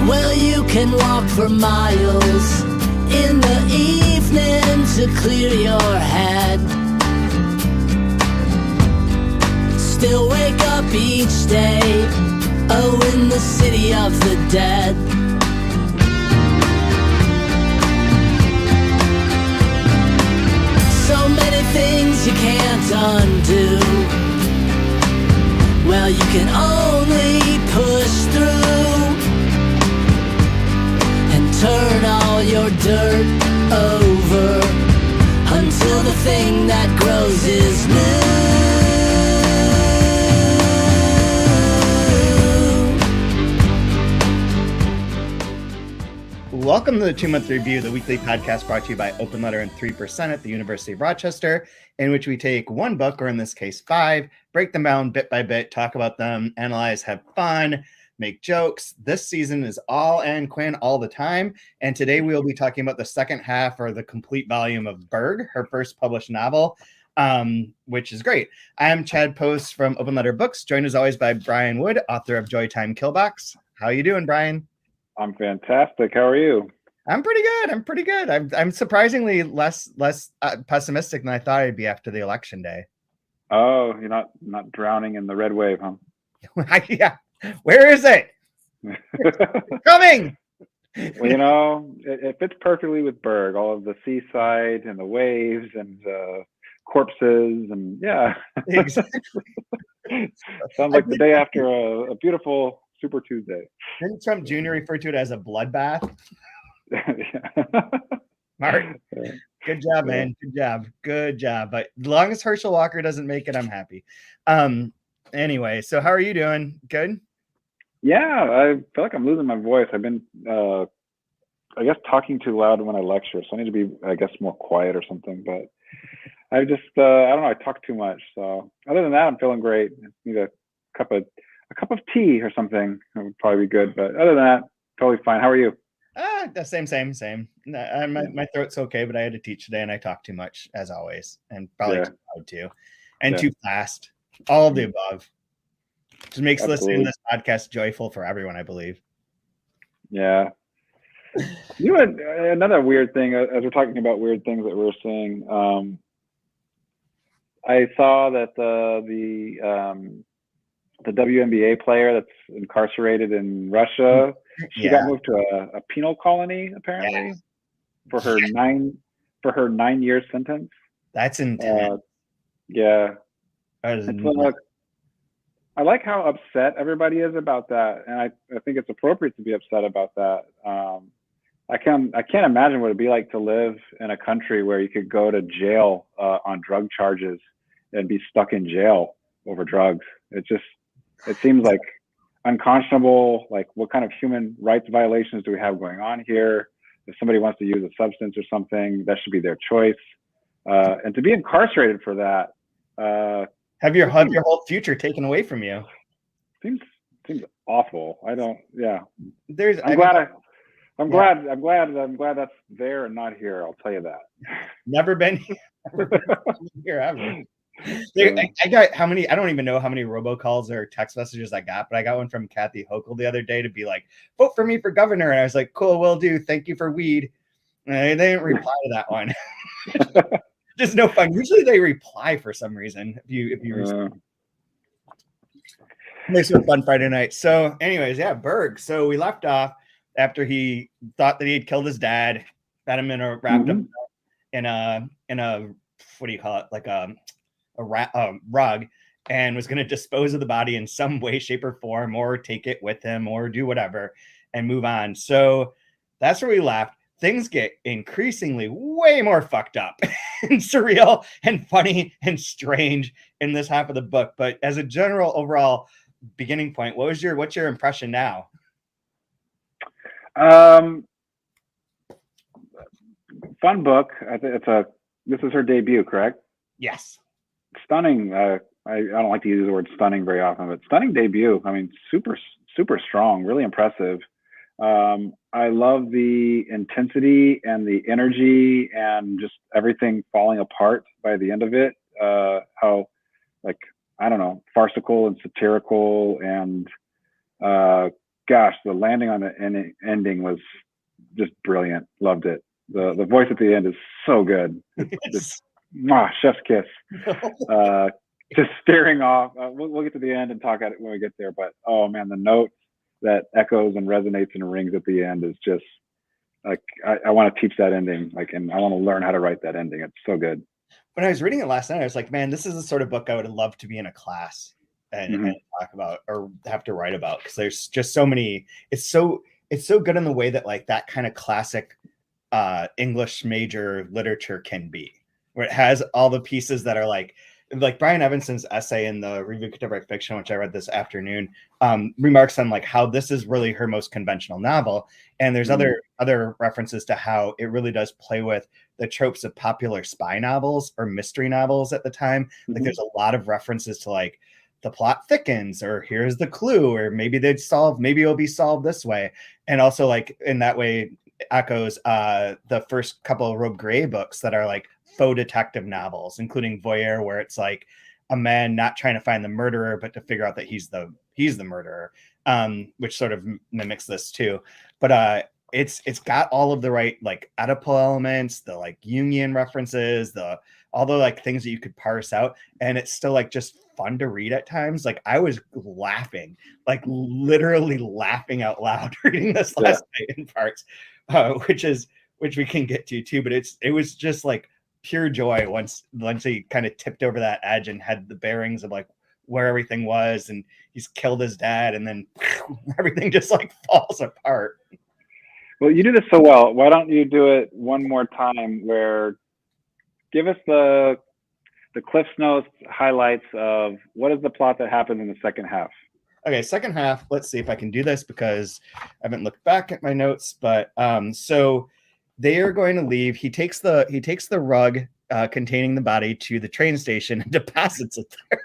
Well, you can walk for miles in the evening to clear your head. Still wake up each day, oh, in the city of the dead. So many things you can't undo. Well, you can only push through and turn all your dirt over until the thing that grows is new. Welcome to the 2-Month Review, the weekly podcast brought to you by Open Letter and 3% at the University of Rochester, in which we take one book, or in this case 5, break them down bit by bit, talk about them, analyze, have fun, make jokes. This season is all Ann Quin all the time, and today we will be talking about the second half, or the complete volume of Berg, her first published novel, which is great. I am Chad Post from Open Letter Books, joined as always by Brian Wood, author of Joytime Killbox. How you doing, Brian? I'm fantastic. How are you? I'm pretty good. I'm surprisingly less pessimistic than I thought I'd be after the election day. Oh, you're not drowning in the red wave, huh? Yeah. Where is it? It's coming. Well, it fits perfectly with Berg. All of the seaside and the waves and corpses and yeah. Exactly. Sounds like the day after a beautiful Super Tuesday. Didn't Trump Jr. refer to it as a bloodbath? Mark, good job, man. Good job. But as long as Herschel Walker doesn't make it, I'm happy. Anyway, so how are you doing? Good? Yeah, I feel like I'm losing my voice. I've been, I guess, talking too loud when I lecture, so I need to be, I guess, more quiet or something. But I just, I don't know, I talk too much. So other than that, I'm feeling great. I need a cup of tea or something. That would probably be good. But other than that, totally fine. How are you? The same. My throat's okay, but I had to teach today and I talked too much, as always, and probably too loud too, and too fast. All of the above. Just makes listening to this podcast joyful for everyone, I believe. Yeah. You had another weird thing, as we're talking about weird things that we're seeing. I saw that the WNBA player that's incarcerated in Russia, she got moved to a penal colony apparently for her 9-year sentence. That's intense. I like how upset everybody is about that, and I think it's appropriate to be upset about that. I can't imagine what it'd be like to live in a country where you could go to jail on drug charges and be stuck in jail over drugs. It seems like unconscionable. Like, what kind of human rights violations do we have going on here? If somebody wants to use a substance or something, that should be their choice. And to be incarcerated for that, have your whole future taken away from you. Seems awful. I don't. Yeah. I'm glad that's there and not here. I'll tell you that. Never been here ever. I got how many? I don't even know how many robocalls or text messages I got, but I got one from Kathy Hochul the other day to be like, "Vote for me for governor," and I was like, "Cool, will do. Thank you for weed." And they didn't reply to that one. Just no fun. Usually they reply for some reason. If you makes it a fun Friday night. So, anyways, Berg. So we left off after he thought that he had killed his dad, got him wrapped up in a what do you call it, like a rug, and was going to dispose of the body in some way, shape, or form, or take it with him, or do whatever, and move on. So that's where we left. Things get increasingly way more fucked up and surreal and funny and strange in this half of the book. But as a general overall beginning point, what's your impression now? Fun book. I think this is her debut, correct? Yes. Stunning. I don't like to use the word stunning very often, but stunning debut. I mean, super strong, really impressive. I love the intensity and the energy and just everything falling apart by the end of it. How like I don't know, farcical and satirical, and gosh, the landing on the ending was just brilliant. Loved it. The voice at the end is so good. Just chef's kiss. Just staring off. We'll get to the end and talk at it when we get there. But oh man, the note that echoes and resonates and rings at the end is just like I want to teach that ending. Like, and I want to learn how to write that ending. It's so good. When I was reading it last night, I was like, man, this is the sort of book I would love to be in a class and talk about or have to write about, because there's just so many. It's so good in the way that like that kind of classic English major literature can be, where it has all the pieces that are like Brian Evanson's essay in the Review of Contemporary Fiction, which I read this afternoon, remarks on like how this is really her most conventional novel. And there's other references to how it really does play with the tropes of popular spy novels or mystery novels at the time. Like there's a lot of references to like the plot thickens, or here's the clue, or maybe it'll be solved this way. And also like in that way echoes the first couple of Robe Gray books that are like faux detective novels, including Voyeur, where it's like a man not trying to find the murderer, but to figure out that he's the murderer, which sort of mimics this too. But it's got all of the right like Oedipal elements, the like Jungian references, all the like things that you could parse out, and it's still like just fun to read at times. Like I was laughing, like literally laughing out loud reading this last night in parts, which we can get to too. But it was just like pure joy once he kind of tipped over that edge and had the bearings of like where everything was, and he's killed his dad, and then everything just like falls apart. Well, you do this so well. Why don't you do it one more time? Where give us the Cliff's Notes highlights of what is the plot that happens in the second half. Okay, second half. Let's see if I can do this because I haven't looked back at my notes. But so they are going to leave. He takes the rug containing the body to the train station and deposits it there.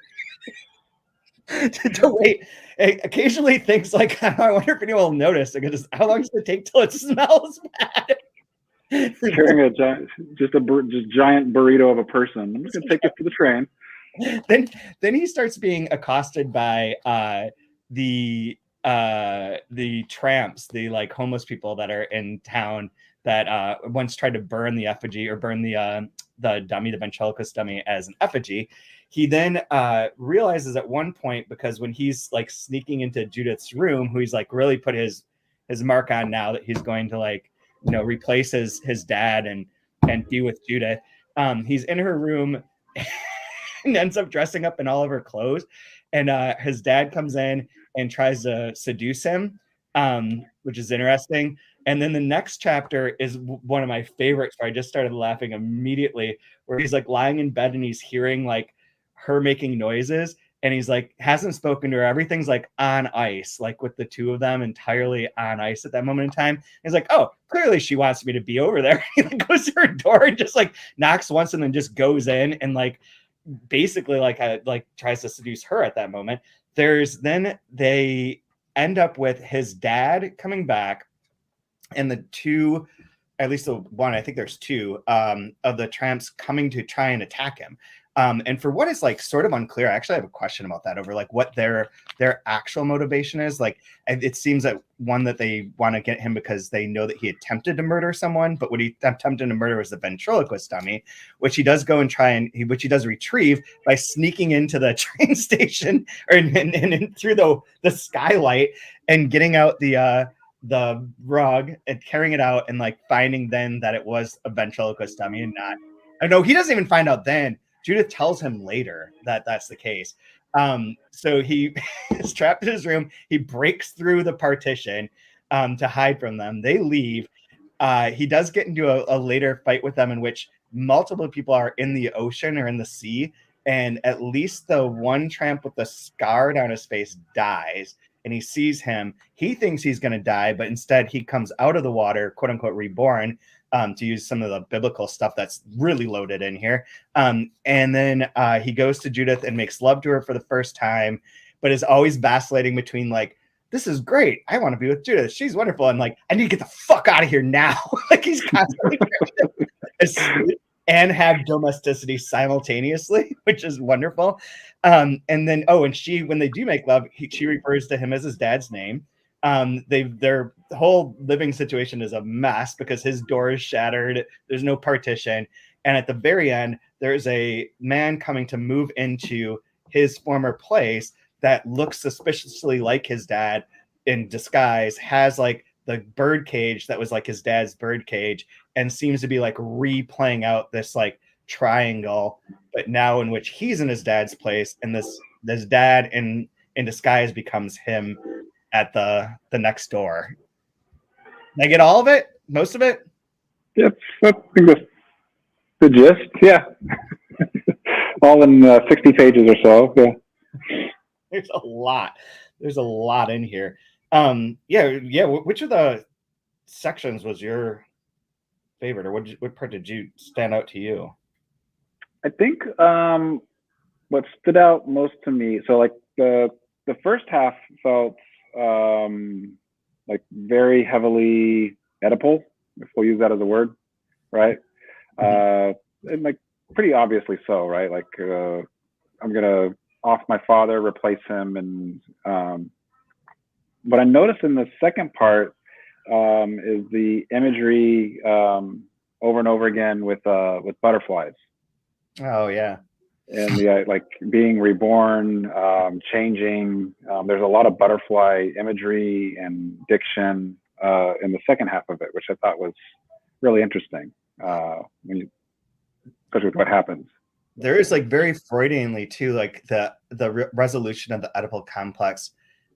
to wait. Occasionally, things like I wonder if anyone will notice. Because how long does it take till it smells bad? Carrying a giant burrito of a person. I'm just gonna take this to the train. Then he starts being accosted by the tramps, the like homeless people that are in town that once tried to burn the effigy or burn the dummy, the ventriloquist dummy, as an effigy. He then realizes at one point, because when he's like sneaking into Judith's room, who he's like really put his mark on now that he's going to like, replace his dad and be with Judith. He's in her room and ends up dressing up in all of her clothes. And his dad comes in and tries to seduce him, which is interesting. And then the next chapter is one of my favorites, where I just started laughing immediately, where he's like lying in bed and he's hearing like her making noises. And he's like, hasn't spoken to her. Everything's like on ice, like with the two of them entirely on ice at that moment in time. He's like, oh, clearly she wants me to be over there. He like goes to her door and just like knocks once and then just goes in and like basically like tries to seduce her at that moment. Then they end up with his dad coming back and the two, at least the one, I think there's two of the tramps coming to try and attack him. And for what is like sort of unclear, I actually have a question about that over like what their actual motivation is. Like it seems that one, that they want to get him because they know that he attempted to murder someone, but what he attempted to murder was the ventriloquist dummy, which he does go and which he does retrieve by sneaking into the train station and through the skylight and getting out the rug and carrying it out and like finding then that it was a ventriloquist dummy and not. I know he doesn't even find out then. Judith tells him later that that's the case. So he is trapped in his room. He breaks through the partition to hide from them. They leave. He does get into a later fight with them in which multiple people are in the ocean or in the sea. And at least the one tramp with the scar down his face dies. And he sees him. He thinks he's going to die, but instead he comes out of the water, quote unquote, reborn. To use some of the biblical stuff that's really loaded in here. And then he goes to Judith and makes love to her for the first time, but is always vacillating between like, this is great. I want to be with Judith. She's wonderful. And like, I need to get the fuck out of here now. Like he's constantly and have domesticity simultaneously, which is wonderful. And then, and she, when they do make love, she refers to him as his dad's name. Their whole living situation is a mess because his door is shattered. There's no partition. And at the very end, there's a man coming to move into his former place that looks suspiciously like his dad in disguise, has like the bird cage that was like his dad's bird cage, and seems to be like replaying out this like triangle, but now in which he's in his dad's place, and this dad in disguise becomes him at the next door. Did I get all of it? Most of it? Yep, I think that's the gist. Yeah, all in 60 pages or so. Yeah. There's a lot. There's a lot in here. Yeah. Which of the sections was your favorite, or what part did you stand out to you? I think what stood out most to me, so like the first half felt like very heavily Oedipal, if we'll use that as a word, right? And like pretty obviously so, right? Like I'm gonna off my father, replace him, and what I noticed in the second part is the imagery over and over again with butterflies. Oh yeah. And the like being reborn, changing. There's a lot of butterfly imagery and diction in the second half of it, which I thought was really interesting. Especially with what happens. There is like very Freudianly too, like the resolution of the Oedipal complex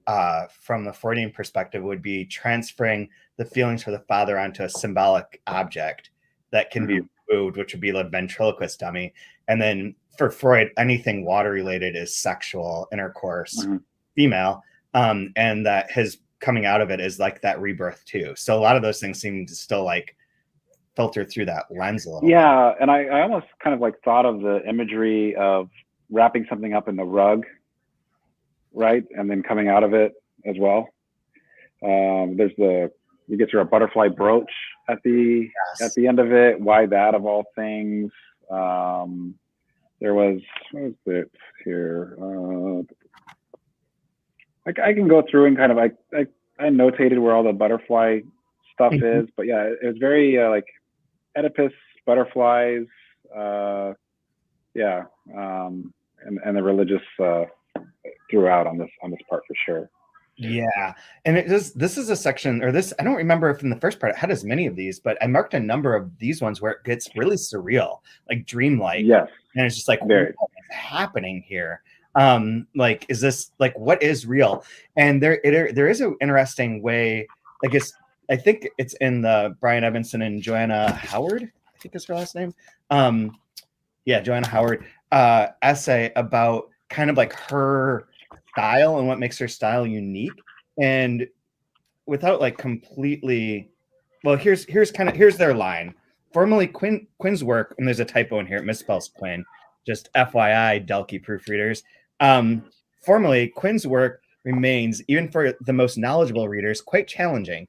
from the Freudian perspective would be transferring the feelings for the father onto a symbolic object that can be removed, which would be like ventriloquist dummy. And then for Freud, anything water related is sexual intercourse, female, and that his coming out of it is like that rebirth too. So a lot of those things seem to still like filter through that lens a little. Yeah, and I almost kind of like thought of the imagery of wrapping something up in the rug, right, and then coming out of it as well. You get your butterfly brooch at the end of it. Why that of all things? There was, what was it here? I can go through and kind of I notated where all the butterfly stuff is, but yeah, it was very like Oedipus, butterflies, and the religious throughout on this part for sure. Yeah, and this is a section, or this, I don't remember if in the first part it had as many of these, but I marked a number of these ones where it gets really surreal, like dreamlike. Yes. And it's just like, what is happening here? Like, is this like, what is real? And there is an interesting way, I think it's in the Brian Evanson and Joanna Howard, I think is her last name. Joanna Howard essay about kind of like her style and what makes her style unique. And without like completely, well, here's their line. Formerly Quin's work, and there's a typo in here, it misspells Quin, just FYI, Delkey proofreaders. Formerly Quin's work remains, even for the most knowledgeable readers, quite challenging.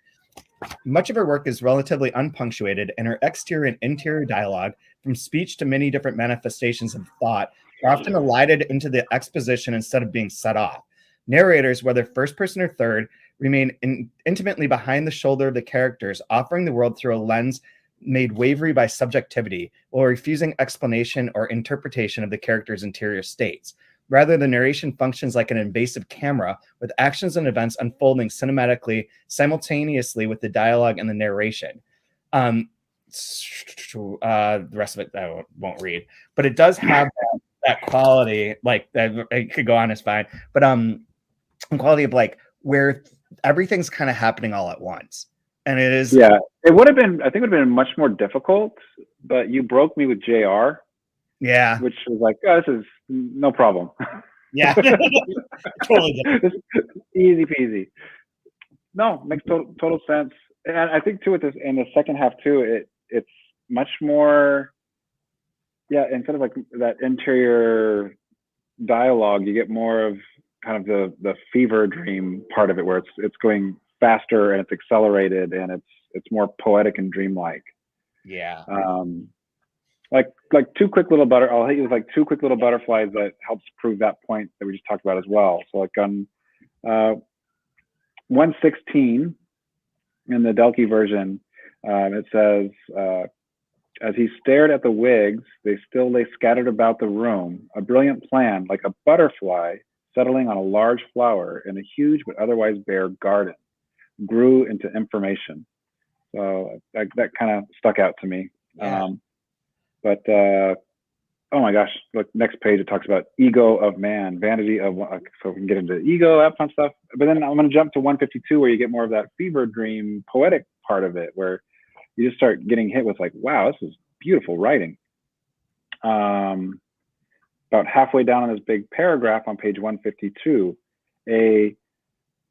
Much of her work is relatively unpunctuated, and her exterior and interior dialogue, from speech to many different manifestations of thought, are often elided into the exposition instead of being set off. Narrators, whether first person or third, remain intimately behind the shoulder of the characters, offering the world through a lens made wavery by subjectivity, or refusing explanation or interpretation of the character's interior states. Rather, the narration functions like an invasive camera, with actions and events unfolding cinematically simultaneously with the dialogue and the narration. The rest of it I won't read, but it does have that quality, like that it could go on as fine, but quality of like where everything's kind of happening all at once. And it is, yeah, it would have been, I think it would have been much more difficult, but you broke me with JR. Yeah. Which was like, oh, this is no problem. Yeah. Totally easy peasy. No, makes total sense. And I think too with this in the second half too, it's much more, instead of like that interior dialogue, you get more of kind of the fever dream part of it, where it's going faster and it's accelerated and it's more poetic and dreamlike. Yeah. like two quick little I'll hit you with like two quick little butterflies that helps prove that point that we just talked about as well. So like on 116 in the Delkey version, it says, as he stared at the wigs, they still lay scattered about the room. A brilliant plan, like a butterfly settling on a large flower in a huge but otherwise bare garden, grew into information. So that kind of stuck out to me. Yeah. But oh my gosh, look, next page, it talks about ego of man, vanity of, so we can get into ego, that fun stuff. But then I'm going to jump to 152 where you get more of that fever dream poetic part of it, where you just start getting hit with like, wow, this is beautiful writing. About halfway down on this big paragraph on page 152, a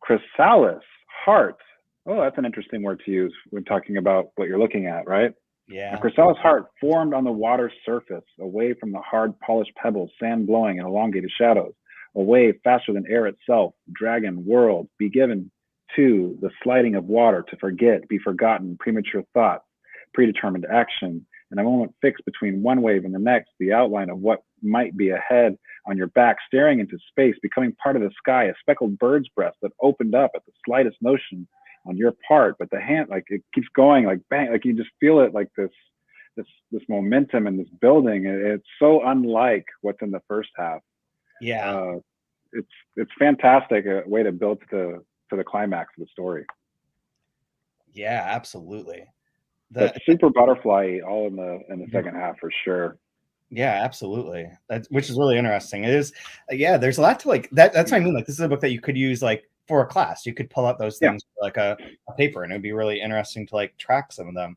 chrysalis, heart. Oh, that's an interesting word to use when talking about what you're looking at, right? Yeah. A chrysalis heart formed on the water's surface, away from the hard polished pebbles, sand blowing and elongated shadows, away faster than air itself, dragon, world, be given to the sliding of water, to forget, be forgotten, premature thoughts, predetermined action, and a moment fixed between one wave and the next, the outline of what might be ahead on your back, staring into space, becoming part of the sky, a speckled bird's breast that opened up at the slightest notion on your part, but the hand, like it keeps going, like bang, like you just feel it, like this momentum and this building. It's so unlike what's in the first half. Yeah. It's fantastic, a way to build to the climax of the story. Yeah, absolutely. That's super butterfly all in the second half for sure. Yeah, absolutely. Which is really interesting. It is, yeah. There's a lot to like that. That's what I mean. Like this is a book that you could use like for a class. You could pull out those things for like a paper, and it'd be really interesting to like track some of them.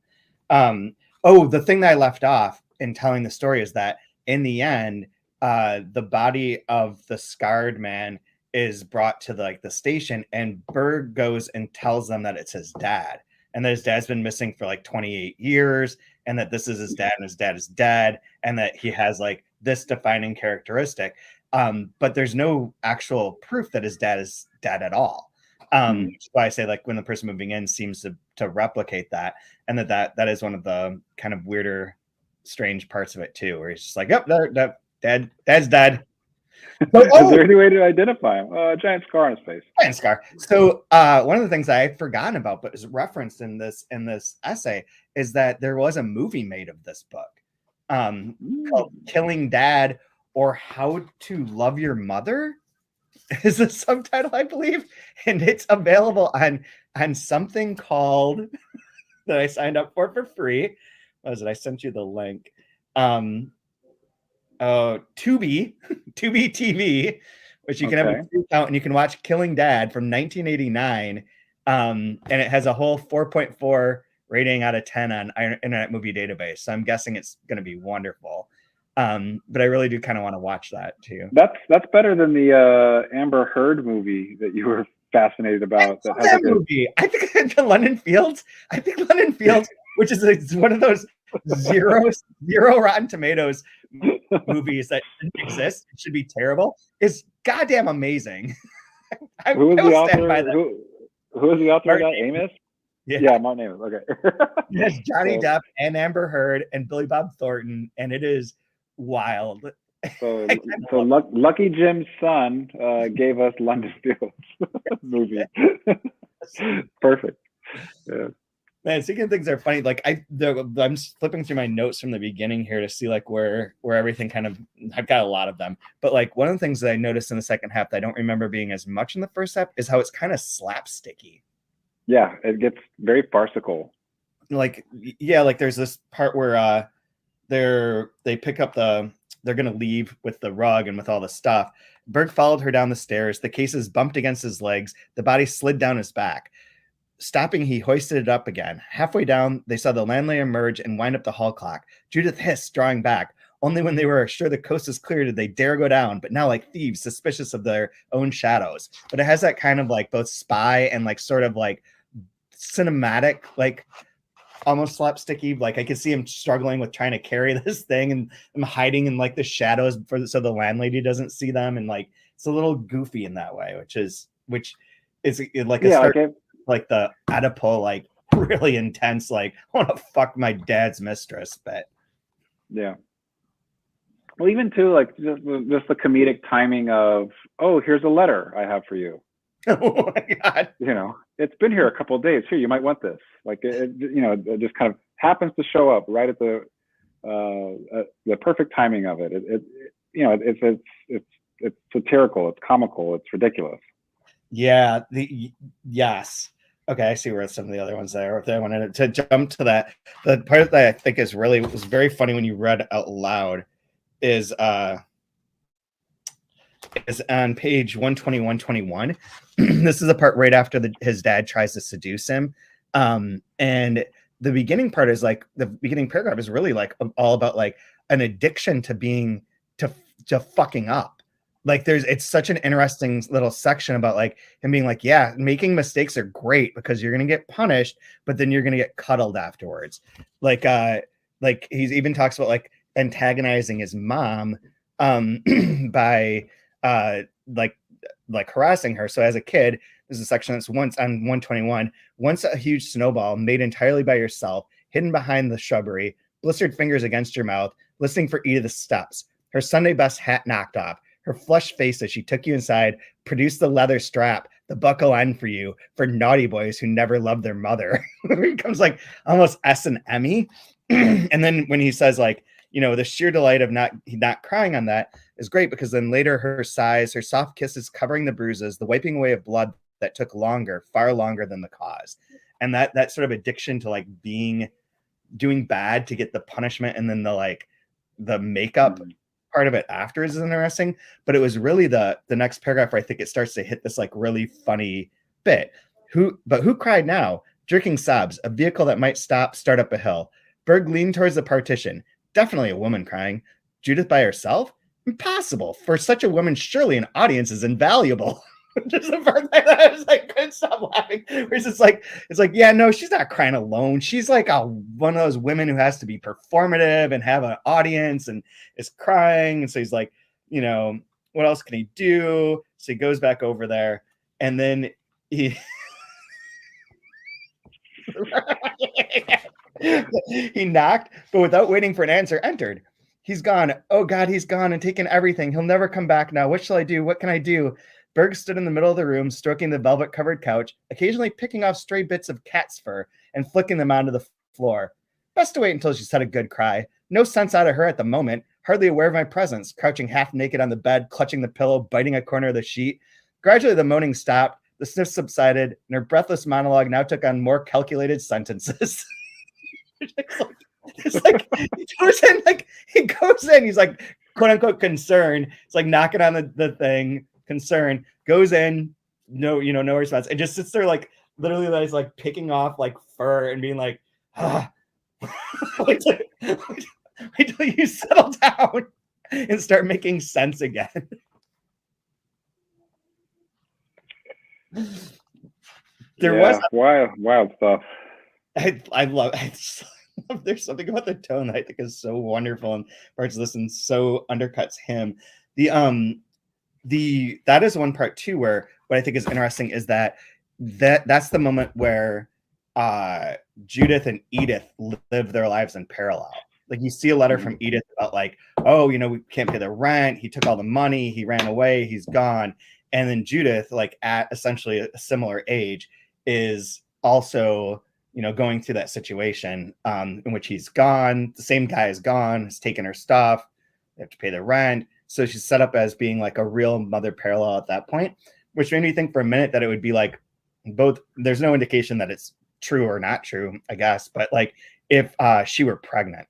The thing that I left off in telling the story is that in the end, the body of the scarred man is brought to the station, and Berg goes and tells them that it's his dad, and that his dad's been missing for like 28 years, and that this is his dad, and his dad is dead, and that he has like this defining characteristic. But there's no actual proof that his dad is dead at all. Which is why I say like when the person moving in seems to replicate that, and that is one of the kind of weirder, strange parts of it too, where he's just like, yep, dad's dead. But, is there any way to identify him? A giant scar on his face. Giant scar. So one of the things I had forgotten about, but is referenced in this essay, is that there was a movie made of this book called Killing Dad, or How to Love Your Mother is the subtitle, I believe. And it's available on something called that I signed up for free. What was it? I sent you the link. Tubi TV, which you can have a free account, and you can watch Killing Dad from 1989. And it has a whole 4.4 rating out of 10 on Internet Movie Database. So I'm guessing it's going to be wonderful. But I really do kind of want to watch that too. That's better than the Amber Heard movie that you were fascinated about. That movie. I think the London Fields. I think London Fields, which is one of those zero Rotten Tomatoes movies that didn't exist, it should be terrible, is goddamn amazing. Who was the author? Who was the author of that? Amos? Yeah, Martin Amos. Okay. Yes, Johnny Depp and Amber Heard and Billy Bob Thornton, and it is wild. So Lucky Jim's son gave us London Fields movie. Perfect. Yeah. Man, speaking of things that are funny, like I'm flipping through my notes from the beginning here to see like where everything kind of, I've got a lot of them, but like one of the things that I noticed in the second half that I don't remember being as much in the first half is how it's kind of slapsticky. Yeah, it gets very farcical. Like, yeah, like there's this part where they pick up they're gonna leave with the rug and with all the stuff. Berg followed her down the stairs. The cases bumped against his legs. The body slid down his back. Stopping, he hoisted it up again. Halfway down, they saw the landlady emerge and wind up the hall clock. Judith hissed, drawing back. Only when they were sure the coast was clear did they dare go down, but now like thieves, suspicious of their own shadows. But it has that kind of like both spy and like sort of like cinematic, like almost slapsticky. Like I could see him struggling with trying to carry this thing and hiding in like the shadows so the landlady doesn't see them. And like it's a little goofy in that way, which is like a start. Okay. Like the Oedipal, like really intense, like I want to fuck my dad's mistress, but Yeah. Well, even too, like just the comedic timing of, oh, here's a letter I have for you. Oh my God. You know, it's been here a couple of days. Here, you might want this. Like, you know, it just kind of happens to show up right at the perfect timing of it. You know, it's satirical, it's comical, it's ridiculous. Yeah. Yes. Okay, I see where some of the other ones there. If I wanted to jump to that, the part that I think was very funny when you read out loud is on page 120, 121. This is the part right after his dad tries to seduce him. And the beginning part is like, the beginning paragraph is really like all about like an addiction to being, to fucking up. Like it's such an interesting little section about like him being like, yeah, making mistakes are great because you're going to get punished, but then you're going to get cuddled afterwards. Like he's even talks about like antagonizing his mom by like harassing her. So as a kid, there's a section that's once on 121, once a huge snowball made entirely by yourself, hidden behind the shrubbery, blistered fingers against your mouth, listening for Edith's steps, her Sunday best hat knocked off, her flushed face as she took you inside, produced the leather strap, the buckle end for you, for naughty boys who never loved their mother. It becomes like almost S&M-y. And then when he says like, you know, the sheer delight of not crying on that is great, because then later her sighs, her soft kisses covering the bruises, the wiping away of blood that took longer, far longer than the cause. And that sort of addiction to like doing bad to get the punishment, and then the makeup part of it after is interesting. But it was really the next paragraph where I think it starts to hit this like really funny bit. Who cried now? Jerking sobs, a vehicle that might start up a hill. Berg leaned towards the partition. Definitely a woman crying. Judith by herself? Impossible. For such a woman, surely an audience is invaluable. Just the part that I was like, couldn't stop laughing. Whereas it's like, yeah, no, she's not crying alone. She's like one of those women who has to be performative and have an audience and is crying. And so he's like, you know, what else can he do? So he goes back over there, and then he he knocked, but without waiting for an answer, entered. He's gone. Oh God, he's gone and taken everything. He'll never come back now. What shall I do? What can I do? Berg stood in the middle of the room, stroking the velvet-covered couch, occasionally picking off stray bits of cat's fur and flicking them onto the floor. Best to wait until she's had a good cry. No sense out of her at the moment, hardly aware of my presence, crouching half naked on the bed, clutching the pillow, biting a corner of the sheet. Gradually, the moaning stopped, the sniffs subsided, and her breathless monologue now took on more calculated sentences. It's like he goes in, he's like, quote unquote, concerned. It's like knocking on the thing, concerned, goes in, no response, and just sits there like literally like picking off like fur and being like, wait till you settle down and start making sense again. Was wild stuff. I love there's something about the tone that I think is so wonderful, and parts of this and so undercuts him. That is one part too where what I think is interesting is that's the moment where Judith and Edith live their lives in parallel. Like you see a letter from Edith about like, oh, you know, we can't pay the rent, he took all the money, he ran away, he's gone. And then Judith, like at essentially a similar age, is also, you know, going through that situation in which he's gone. The same guy is gone, has taken her stuff. They have to pay the rent. So she's set up as being like a real mother parallel at that point, which made me think for a minute that it would be like both. There's no indication that it's true or not true, I guess. But like if she were pregnant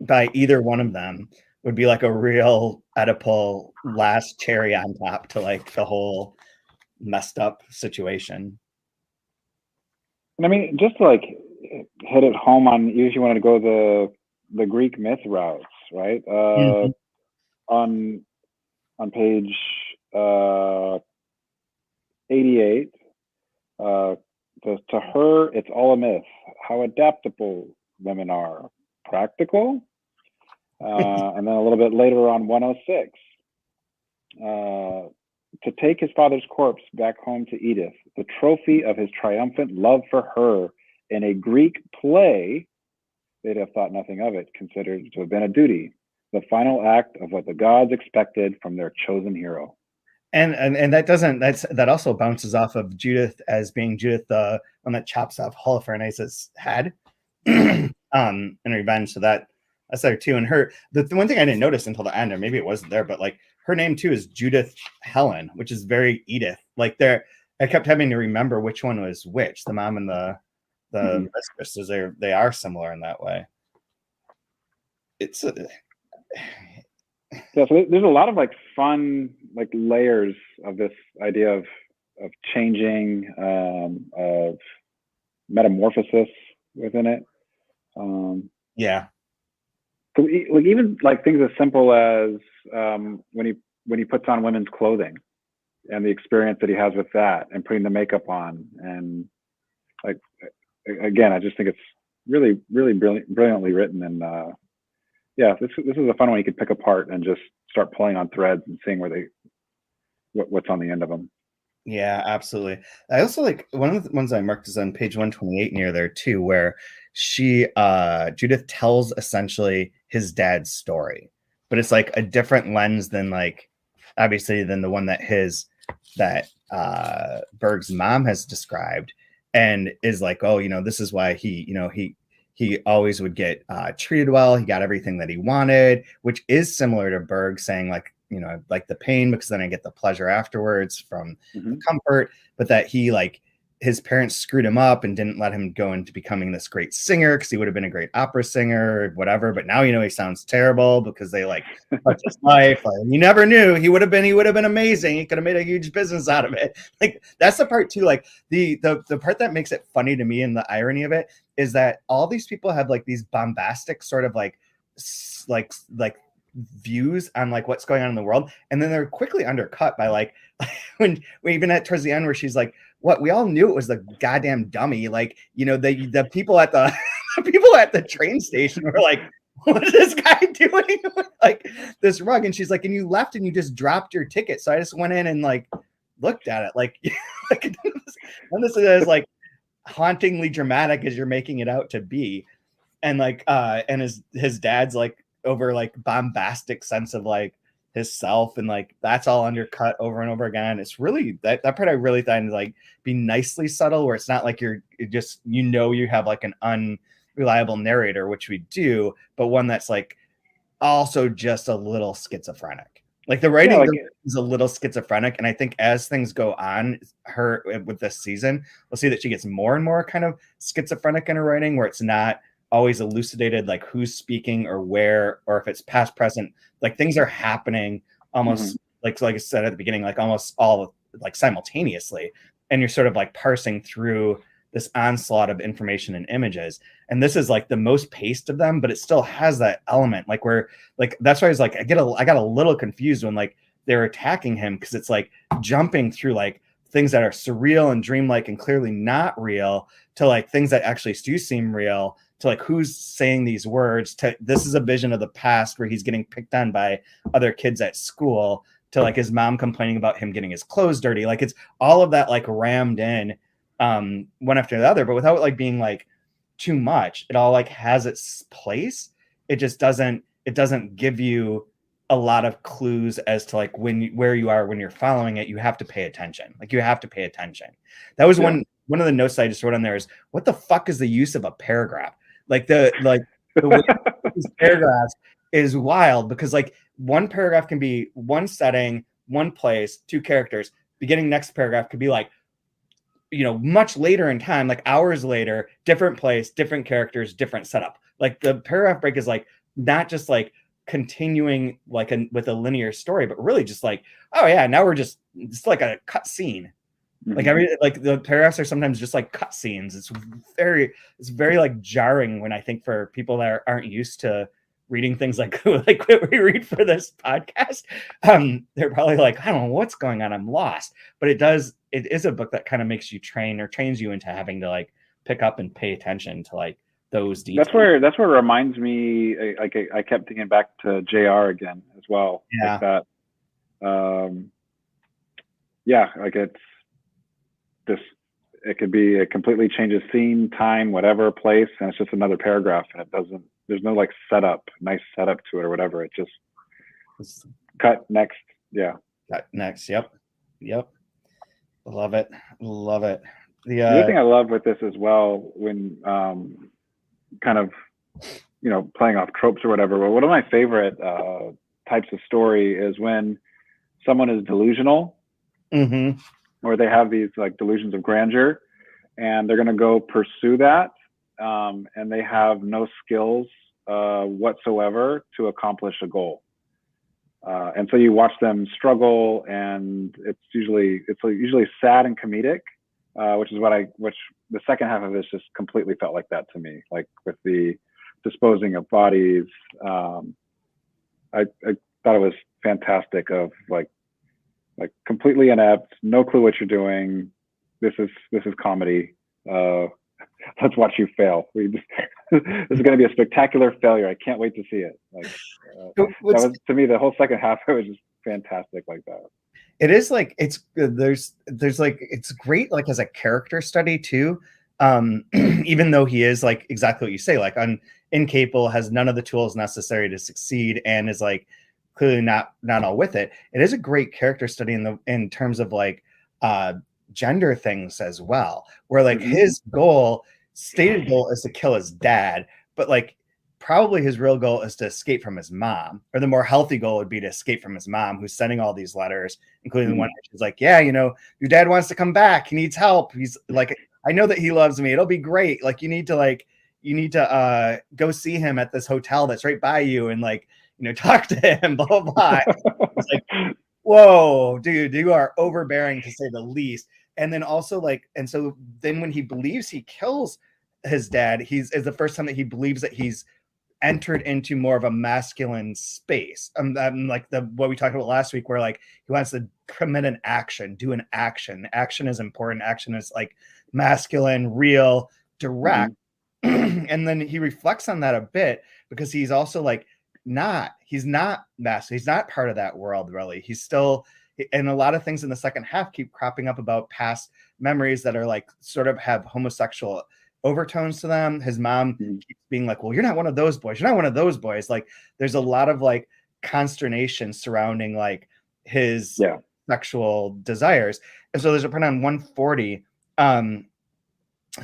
by either one of them, would be like a real Oedipal last cherry on top to like the whole messed up situation. And I mean, just to like hit it home on, you usually wanted to go the Greek myth routes, right? On page 88, to her, it's all a myth. How adaptable women are. Practical. And then a little bit later on 106, to take his father's corpse back home to Edith, the trophy of his triumphant love for her in a Greek play, they'd have thought nothing of it, considered to have been a duty, the final act of what the gods expected from their chosen hero. And that also bounces off of Judith as being Judith, the one that chops off Holofernes' head in revenge. So that's there too. And the one thing I didn't notice until the end, or maybe it wasn't there, but like her name too is Judith Helen, which is very Edith. Like I kept having to remember which one was which, the mom and the mistress. They are similar in that way. It's so there's a lot of like fun like layers of this idea of changing, of metamorphosis within it. Yeah. Like even like things as simple as when he puts on women's clothing and the experience that he has with that and putting the makeup on, and like again, I just think it's really brilliantly written. And yeah, this is a fun one you could pick apart and just start pulling on threads and seeing what's on the end of them. Yeah, absolutely. I also like one of the ones I marked is on page 128 near there too, where Judith tells essentially his dad's story, but it's like a different lens than like obviously than the one that Berg's mom has described, and is like, oh, this is why he always would get treated well. He got everything that he wanted, which is similar to Berg saying like, like the pain because then I get the pleasure afterwards from the comfort, but that his parents screwed him up and didn't let him go into becoming this great singer because he would have been a great opera singer or whatever. But now, he sounds terrible because they touched his life. You never knew he would have been amazing. He could have made a huge business out of it. Like that's the part too. Like the part that makes it funny to me and the irony of it is that all these people have like these bombastic sort of like views on like what's going on in the world, and then they're quickly undercut by like when even at towards the end where she's like, what, we all knew it was the goddamn dummy, like the people at the people at the train station were like, what is this guy doing with like this rug? And she's like, and you left and you just dropped your ticket, so I just went in and like looked at it like and this is like hauntingly dramatic as you're making it out to be. And like and his dad's like over like bombastic sense of like his self, and like that's all undercut over and over again. It's really that part I really thought to like be nicely subtle, where it's not like you have like an unreliable narrator, which we do, but one that's like also just a little schizophrenic. Like the writing is a little schizophrenic, and I think as things go on with this season, we'll see that she gets more and more kind of schizophrenic in her writing, where it's not always elucidated like who's speaking or where, or if it's past, present, like things are happening almost like I said at the beginning, like almost all like simultaneously, and you're sort of like parsing through this onslaught of information and images. And this is like the most paced of them, but it still has that element like where like that's why I was like I got a little confused when like they're attacking him, because it's like jumping through like things that are surreal and dreamlike and clearly not real to like things that actually do seem real, to like who's saying these words, to this is a vision of the past where he's getting picked on by other kids at school, to like his mom complaining about him getting his clothes dirty. Like it's all of that like rammed in one after the other, but without like being like too much. It all like has its place. It just doesn't give you a lot of clues as to like where you are when you're following it. You have to pay attention. Like you have to pay attention. That was one of the notes I just wrote on there is, what the fuck is the use of a paragraph? Like the way these paragraphs is wild, because like one paragraph can be one setting, one place, two characters. Beginning next paragraph could be like, much later in time, like hours later, different place, different characters, different setup. Like the paragraph break is like not just like continuing like with a linear story, but really just like, oh yeah, now we're just, it's like a cut scene. Like like the paragraphs are sometimes just like cut scenes. It's very like jarring when I think for people that aren't used to reading things like what we read for this podcast. They're probably like, I don't know what's going on, I'm lost. But it is a book that kind of makes you trains you into having to like pick up and pay attention to like those details. That's where it reminds me, like I kept thinking back to JR again as well. Yeah. Like that. Yeah, like it's this it could be, it completely changes scene, time, whatever, place, and it's just another paragraph, and it doesn't, there's no like nice setup to it or whatever. It just cut next. Yeah. Cut next. Yep. Love it. The other thing I love with this as well, when kind of, you know, playing off tropes or whatever, but one of my favorite types of story is when someone is delusional, or they have these like delusions of grandeur, and they're going to go pursue that, and they have no skills whatsoever to accomplish a goal. And so you watch them struggle, and it's usually sad and comedic, which the second half of this just completely felt like that to me, like with the disposing of bodies. I thought it was fantastic, of like completely inept, no clue what you're doing. This is comedy. Let's watch you fail. This is going to be a spectacular failure. I can't wait to see it. Like that was, to me, the whole second half, it was just fantastic like that. It is like, there's like, it's great like as a character study too. Even though he is like exactly what you say, like incapable, has none of the tools necessary to succeed, and is like clearly not all with it. It is a great character study in terms of like gender things as well, where like his stated goal is to kill his dad, but like probably his real goal is to escape from his mom, or the more healthy goal would be to escape from his mom, who's sending all these letters, including the one where she's like, yeah, you know, your dad wants to come back, he needs help, he's like, I know that he loves me, it'll be great, like you need to go see him at this hotel that's right by you, and like, you know, talk to him, blah blah blah. It's like, whoa, dude, you are overbearing to say the least. And then also like, and so then when he believes he kills his dad, is the first time that he believes that he's entered into more of a masculine space. Like what we talked about last week, where like he wants to commit an action, do an action. Action is important. Action is like masculine, real, direct. And then he reflects on that a bit, because he's also like he's not masculine. He's not part of that world really. He's still, and a lot of things in the second half keep cropping up about past memories that are like sort of have homosexual overtones to them. His mom keeps being like, well, you're not one of those boys. You're not one of those boys. Like there's a lot of like consternation surrounding like his sexual desires. And so there's a part on 140.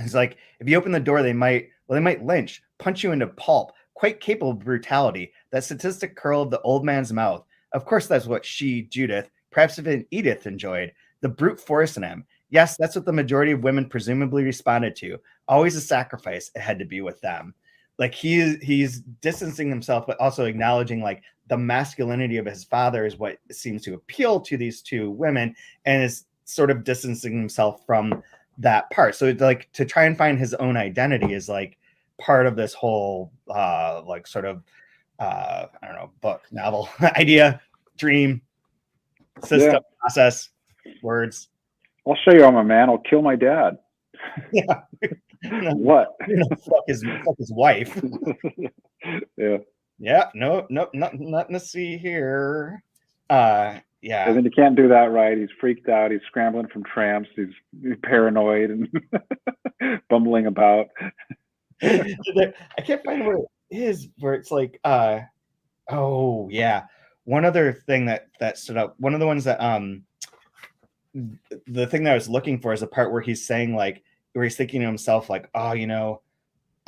He's like, if you open the door, they might lynch, punch you into pulp. Quite capable of brutality. That statistic curled the old man's mouth. Of course, that's what Judith, perhaps even Edith, enjoyed. The brute force in him. Yes, that's what the majority of women presumably responded to. Always a sacrifice. It had to be with them. Like he's distancing himself, but also acknowledging like the masculinity of his father is what seems to appeal to these two women, and is sort of distancing himself from that part. So it's like to try and find his own identity is like part of this whole like sort of I don't know, book, novel, idea, dream, system, process, words. I'll show you I'm a man. I'll kill my dad. Yeah. What? Fuck his wife. Yeah. No, nothing to see here. And then you can't do that right. He's freaked out. He's scrambling from tramps. He's paranoid and bumbling about. I can't find where it is, where it's like oh yeah, one other thing that stood up, one of the ones that the thing that I was looking for is the part where he's saying like, where he's thinking to himself like, oh, you know,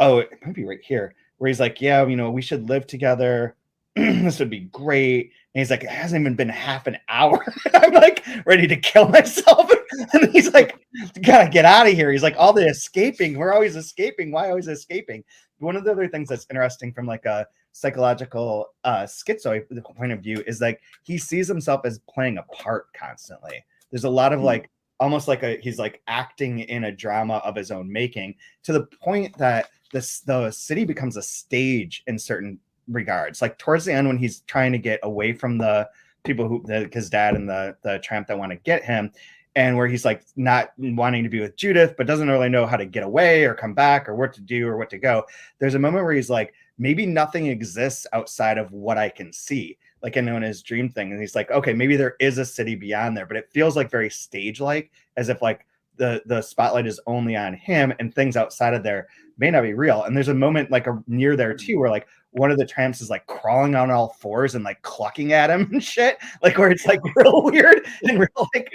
it might be right here, where he's like, yeah, you know, we should live together, this would be great. And he's like, it hasn't even been half an hour. I'm like ready to kill myself. And he's like, you gotta get out of here. He's like, all the escaping, we're always escaping. Why always escaping? One of the other things that's interesting from like a psychological schizoid point of view is like he sees himself as playing a part constantly. There's a lot of like almost like he's like acting in a drama of his own making, to the point that the city becomes a stage in certain regards. Like towards the end, when he's trying to get away from the people his dad and the tramp that want to get him, and where he's like not wanting to be with Judith, but doesn't really know how to get away or come back or what to do or what to go. There's a moment where he's like, maybe nothing exists outside of what I can see, like in his dream thing. And he's like, okay, maybe there is a city beyond there, but it feels like very stage-like, as if like the spotlight is only on him, and things outside of there may not be real. And there's a moment like near there too where like one of the tramps is like crawling on all fours and like clucking at him and shit, like where it's like real weird and real like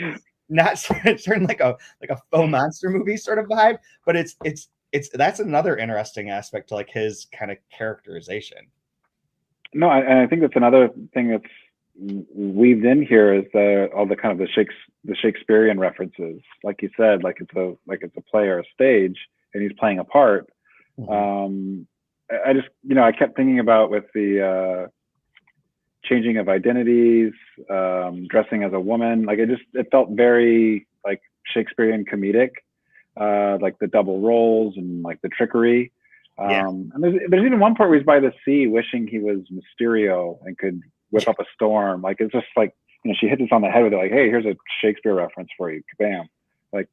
not certain like a faux monster movie sort of vibe, but it's that's another interesting aspect to like his kind of characterization. No, and I think that's another thing that's weaved in here is all the kind of the Shakespearean references, like you said, like it's a play or a stage, and he's playing a part. Mm-hmm. I just, I kept thinking about with the changing of identities, dressing as a woman, like it felt very like Shakespearean comedic, like the double roles and like the trickery. And there's even one part where he's by the sea wishing he was Mysterio and could whip up a storm. Like it's just like, she hit this on the head with it, like, hey, here's a Shakespeare reference for you. Bam. Like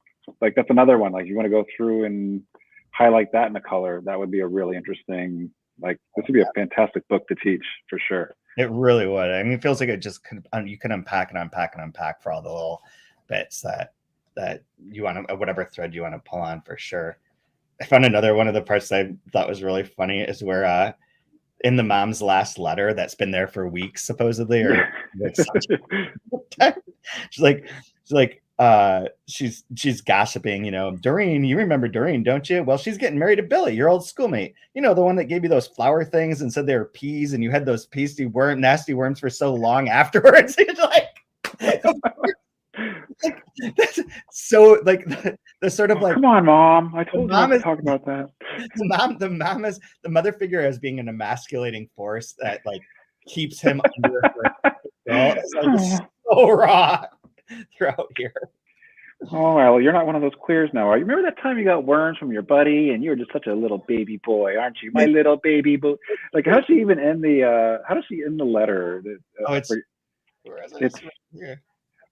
that's another one. Like you want to go through and highlight that in the color. That would be a really interesting, like this would be a fantastic book to teach for sure. It really would. I mean, it feels like it just you can unpack and unpack and unpack for all the little bits that you want to, whatever thread you want to pull on for sure. I found another one of the parts I thought was really funny is where in the mom's last letter that's been there for weeks supposedly, or she's gossiping, Doreen, you remember Doreen, don't you? Well, she's getting married to Billy, your old schoolmate, the one that gave you those flower things and said they were peas and you had those nasty worms for so long afterwards. It's like that's so like the sort of like, come on, mom, I told you not to talk about that. The mom is the mother figure as being an emasculating force that like keeps him under her control. It's like so raw throughout here. Oh, well, you're not one of those queers now, are you? Remember that time you got worms from your buddy and you were just such a little baby boy, aren't you? My little baby boy. Like, how does she even end how does she end the letter?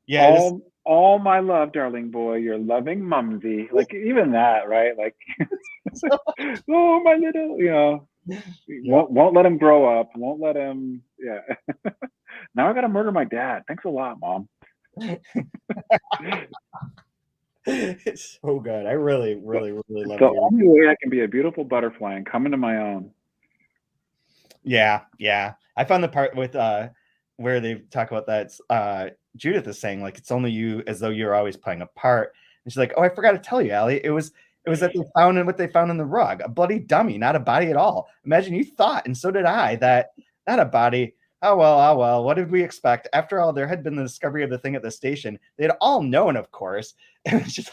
Yeah. All my love, darling boy, your loving mumsy. Like even that, right? Like, oh, my little, won't let him grow up. Won't let him. Yeah. Now I got to murder my dad. Thanks a lot, Mom. It's so good. I really, really, really love it. The only way I can be a beautiful butterfly and come into my own. Yeah. I found the part with where they talk about that. Judith is saying like it's only you, as though you're always playing a part. And she's like, oh, I forgot to tell you, Allie. It was that they found what they found in the rug, a bloody dummy, not a body at all. Imagine you thought, and so did I, that not a body. Oh well, what did we expect? After all, there had been the discovery of the thing at the station. They'd all known, of course. And she's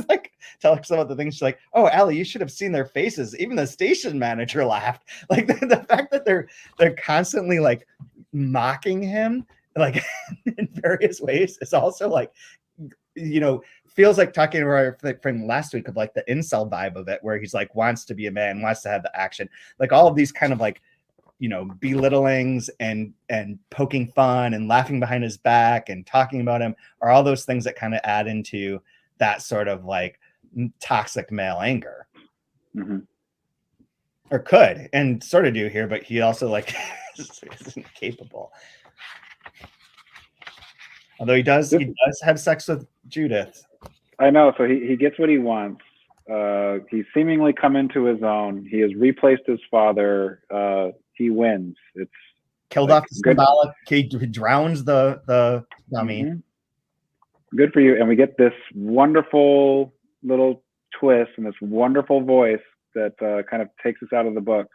like telling some of the things. She's like, oh, Allie, you should have seen their faces. Even the station manager laughed. Like the fact that they're constantly like mocking him like in various ways is also like, feels like talking from last week of like the incel vibe of it, where he's like wants to be a man, wants to have the action, like all of these kind of like, belittlings and poking fun and laughing behind his back and talking about him are all those things that kind of add into that sort of like toxic male anger. Mm-hmm. Or could, and sort of do here, but he also like isn't capable. Although he does have sex with Judith. I know. So he gets what he wants. He's seemingly come into his own. He has replaced his father. He wins. It's killed off the symbolic. He drowns the dummy. Mm-hmm. Good for you. And we get this wonderful little twist and this wonderful voice that kind of takes us out of the book.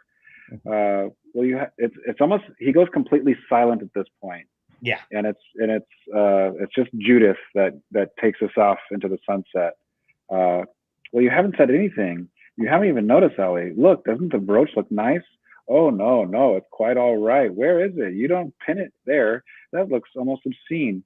It's almost, he goes completely silent at this point. Yeah, and it's just Judith that takes us off into the sunset. Well, you haven't said anything. You haven't even noticed, Allie. Look, doesn't the brooch look nice? Oh no, it's quite all right. Where is it? You don't pin it there. That looks almost obscene.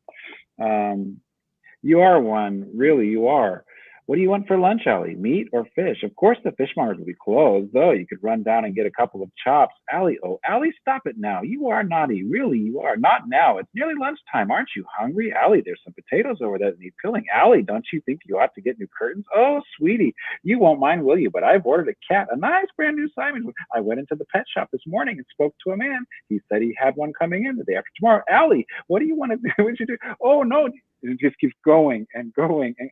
You are one, really. You are. What do you want for lunch, Allie? Meat or fish? Of course, the fishmongers will be closed, though. You could run down and get a couple of chops. Allie, oh, Allie, stop it now. You are naughty. Really, you are. Not now. It's nearly lunchtime. Aren't you hungry? Allie, there's some potatoes over there that need peeling. Allie, don't you think you ought to get new curtains? Oh, sweetie, you won't mind, will you? But I've ordered a cat, a nice brand new Simon. I went into the pet shop this morning and spoke to a man. He said he had one coming in the day after tomorrow. Allie, what do you want to do? What did you do? Oh, no. It just keeps going and going. And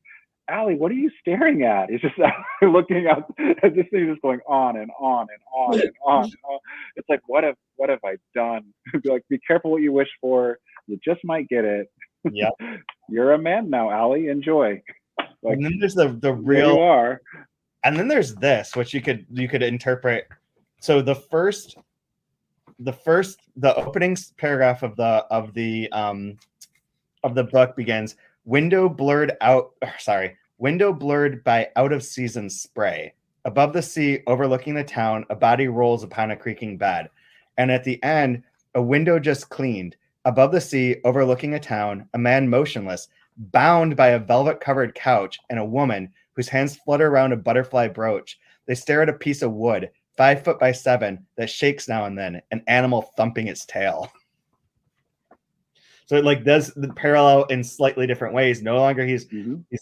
Allie, what are you staring at? He's just looking out at this thing, just going on and on and on and on and on. It's like, what have I done? Be like, be careful what you wish for. You just might get it. Yeah. You're a man now, Allie. Enjoy. Like, and then there's the there you real, are. and then there's this, which you could interpret. So the opening paragraph of the book begins, window blurred by out of season spray. Above the sea, overlooking the town, a body rolls upon a creaking bed. And at the end, a window just cleaned. Above the sea, overlooking a town, a man motionless, bound by a velvet-covered couch, and a woman whose hands flutter around a butterfly brooch. They stare at a piece of wood, 5 foot by 7, that shakes now and then, an animal thumping its tail. So it like does the parallel in slightly different ways. No longer he's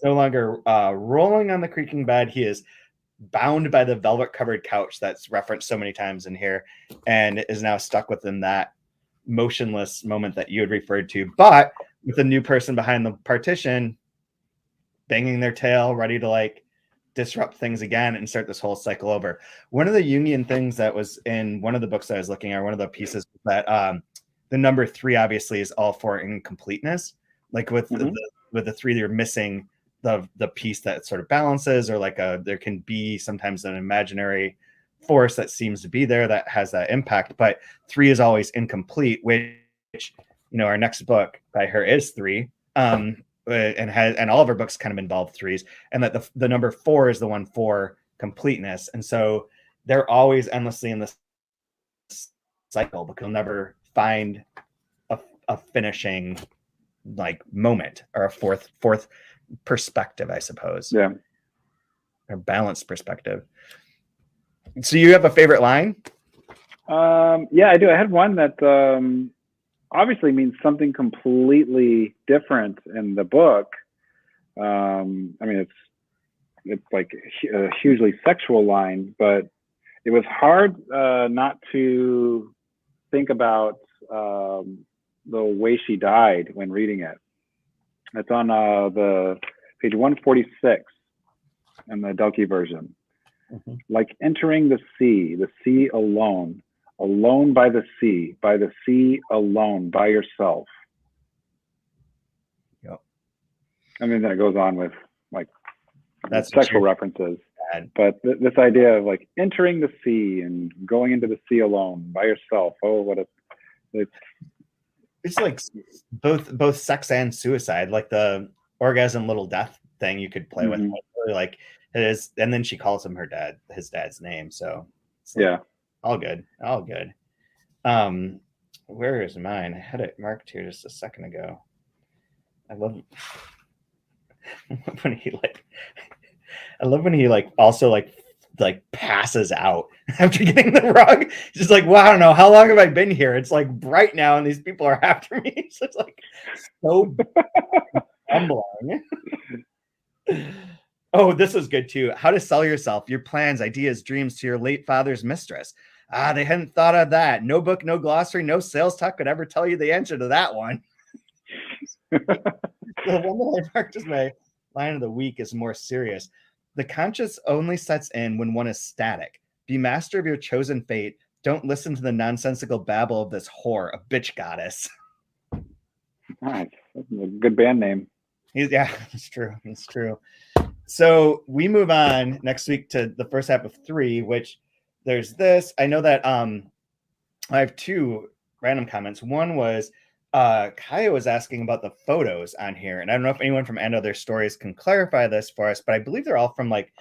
no longer rolling on the creaking bed. He is bound by the velvet-covered couch that's referenced so many times in here, and is now stuck within that motionless moment that you had referred to, but with a new person behind the partition, banging their tail, ready to like disrupt things again and start this whole cycle over. One of the Jungian things that was in one of the books that I was looking at, one of the pieces that the number 3 obviously is all for incompleteness. Like with the 3, they're missing the piece that sort of balances, or like there can be sometimes an imaginary force that seems to be there that has that impact, but 3 is always incomplete, which our next book by her is 3, and all of her books kind of involve 3s, and that the number 4 is the one for completeness, and so they're always endlessly in this cycle because they'll never find a finishing like moment or a fourth perspective, I suppose. Yeah, or balanced perspective. So you have a favorite line? Yeah, I do. I had one that obviously means something completely different in the book. I mean, it's like a hugely sexual line, but it was hard not to think about the way she died when reading it. It's on the page 146 in the Delkey version. Like entering the sea alone, alone by the sea alone, by yourself. Yep. I mean, then it goes on with like that's sexual references. But this idea of like entering the sea and going into the sea alone by yourself. Oh, it's like both sex and suicide, like the orgasm little death thing you could play with. Like it is, and then she calls him his dad's name. So yeah, all good. Where is mine? I had it marked here just a second ago. I love when he also passes out after getting the rug. He's just like, well, I don't know, how long have I been here? It's like bright now and these people are after me. So it's like so humbling. Oh, this was good too. How to sell yourself, your plans, ideas, dreams to your late father's mistress. They hadn't thought of that. No book, no glossary, no sales talk could ever tell you the answer to that one. The one that I marked as my line of the week is more serious. The conscience only sets in when one is static. Be master of your chosen fate. Don't listen to the nonsensical babble of this whore, a bitch goddess. Nice. That's a good band name. Yeah, it's true. It's true. So we move on next week to the first half of 3, which there's this. I know that I have 2 random comments. One was Kaya was asking about the photos on here, and I don't know if anyone from End Other Stories can clarify this for us, but I believe they're all from like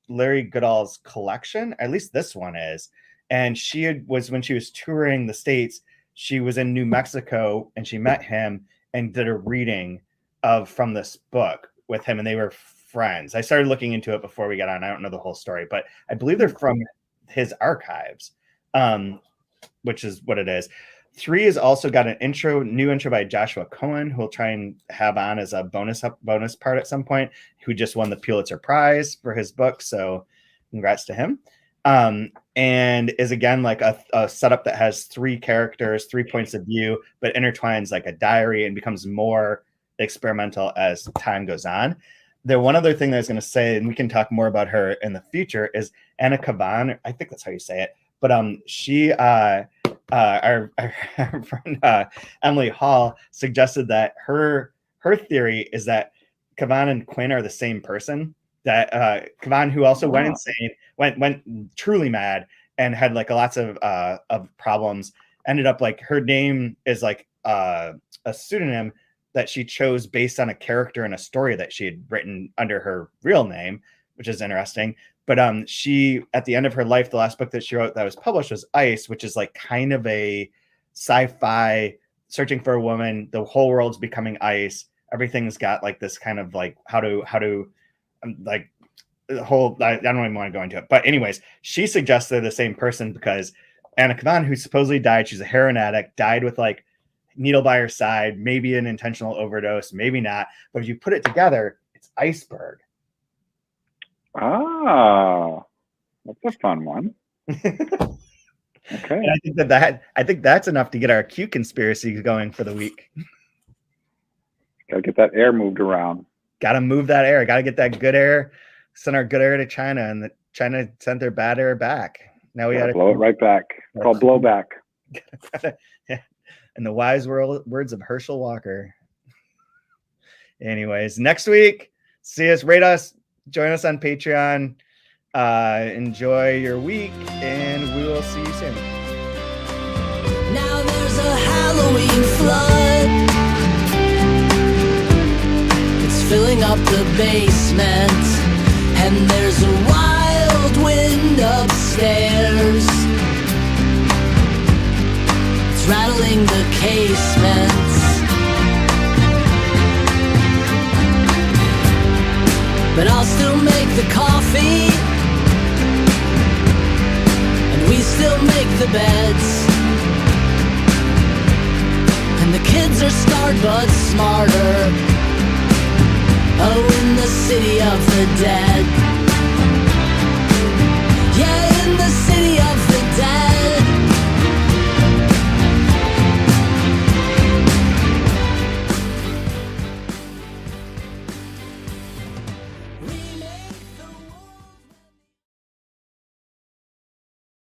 Larry Goodall's collection. At least this one is. And when she was touring the States, she was in New Mexico and she met him and did a reading from this book with him, and they were friends. I started looking into it before we got on. I don't know the whole story, but I believe they're from his archives, which is what it is. 3 has also got an new intro by Joshua Cohen, who we'll try and have on as a bonus part at some point, who just won the Pulitzer Prize for his book. So congrats to him. And is again like a setup that has 3 characters, 3 points of view, but intertwines like a diary and becomes more experimental as time goes on. the one other thing that I was going to say, and we can talk more about her in the future, is Ann Quin. I think that's how you say it. But she, our friend Emily Hall suggested that her theory is that Quin and Quinn are the same person. That Quin, who also went insane, went truly mad, and had like lots of problems, ended up like her name is like a pseudonym that she chose based on a character in a story that she had written under her real name, which is interesting. But she, at the end of her life, the last book that she wrote that was published was Ice, which is like kind of a sci-fi searching for a woman. The whole world's becoming ice. Everything's got like this kind of like how to like the whole, I don't even want to go into it. But anyways, she suggests they're the same person because Ann Quin, who supposedly died, she's a heroin addict, died with like needle by her side, maybe an intentional overdose, maybe not. But if you put it together, it's Iceberg. Ah, that's a fun one. Okay. And I think that's enough to get our Q conspiracy going for the week. Gotta get that air moved around. Gotta move that air. Gotta get that good air. Send our good air to China, and China sent their bad air back. Now we gotta blow it right back. It's called blowback. Yeah. And the wise words of Herschel Walker. Anyways, next week, see us, rate us, join us on Patreon. Enjoy your week, and we will see you soon. Now there's a Halloween flood. It's filling up the basement, and there's a wild wind upstairs. It's rattling the casements, but I'll still make the coffee, and we still make the beds, and the kids are scarred but smarter. Oh, in the city of the dead.